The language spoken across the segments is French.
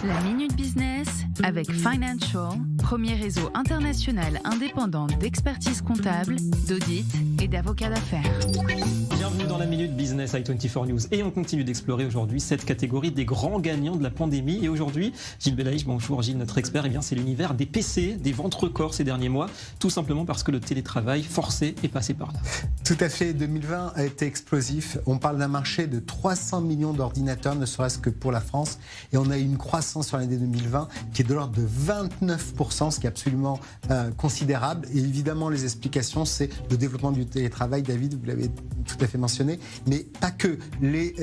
La Minute Business avec Financial, premier réseau international indépendant d'expertise comptable, d'audit et d'avocats d'affaires. Bienvenue dans la Minute Business i24 News. Et on continue d'explorer aujourd'hui cette catégorie des grands gagnants de la pandémie. Et aujourd'hui, Gilles Belaïch, bonjour Gilles, notre expert, eh bien, c'est l'univers des PC, des ventes records ces derniers mois, tout simplement parce que le télétravail forcé est passé par là. Tout à fait, 2020 a été explosif. On parle d'un marché de 300 millions d'ordinateurs, ne serait-ce que pour la France. Et on a eu une croissance sur l'année 2020 qui est de l'ordre de 29%, ce qui est absolument considérable. Et évidemment, les explications, c'est le développement du télétravail. David, vous l'avez tout à fait mentionné, mais pas que. Les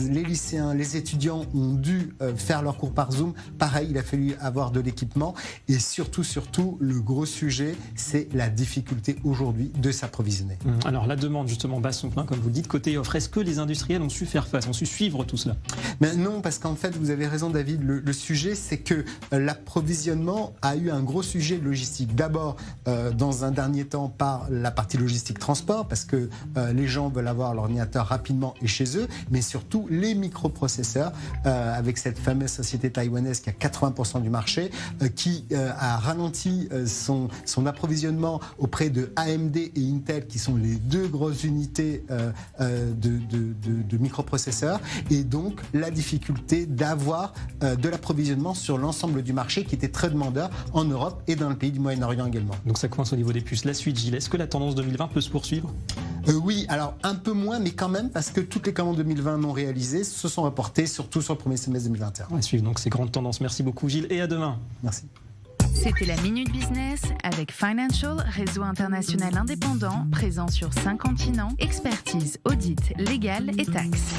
lycéens, les étudiants ont dû faire leurs cours par Zoom. Pareil, il a fallu avoir de l'équipement. Et surtout, le gros sujet, c'est la difficulté aujourd'hui de s'approvisionner. Alors, la demande, justement, bat son plein, comme vous le dites, côté offre. Est-ce que les industriels ont su faire face, ont su suivre tout cela? Mais non, parce qu'en fait, vous avez raison, David, le sujet, c'est que l'approvisionnement a eu un gros sujet logistique. D'abord, dans un dernier temps, par la partie logistique transport, parce que les gens veulent avoir l'ordinateur rapidement et chez eux, mais surtout les microprocesseurs, avec cette fameuse société taïwanaise qui a 80% du marché, qui a ralenti son approvisionnement auprès de AMD et Intel, qui sont les deux grosses unités de microprocesseurs, et donc la difficulté d'avoir de l'approvisionnement sur l'ensemble du marché qui était très demandeur en Europe et dans le pays du Moyen-Orient également. Donc ça coince au niveau des puces. La suite, Gilles, est-ce que la tendance 2020 peut se poursuivre? Oui, alors un peu moins, mais quand même, parce que toutes les commandes 2020 non réalisées se sont reportées, surtout sur le premier semestre 2021. On va suivre donc ces grandes tendances. Merci beaucoup Gilles et à demain. Merci. C'était la Minute Business avec Financial, réseau international indépendant, présent sur 5 continents, expertise, audit, légal et taxes.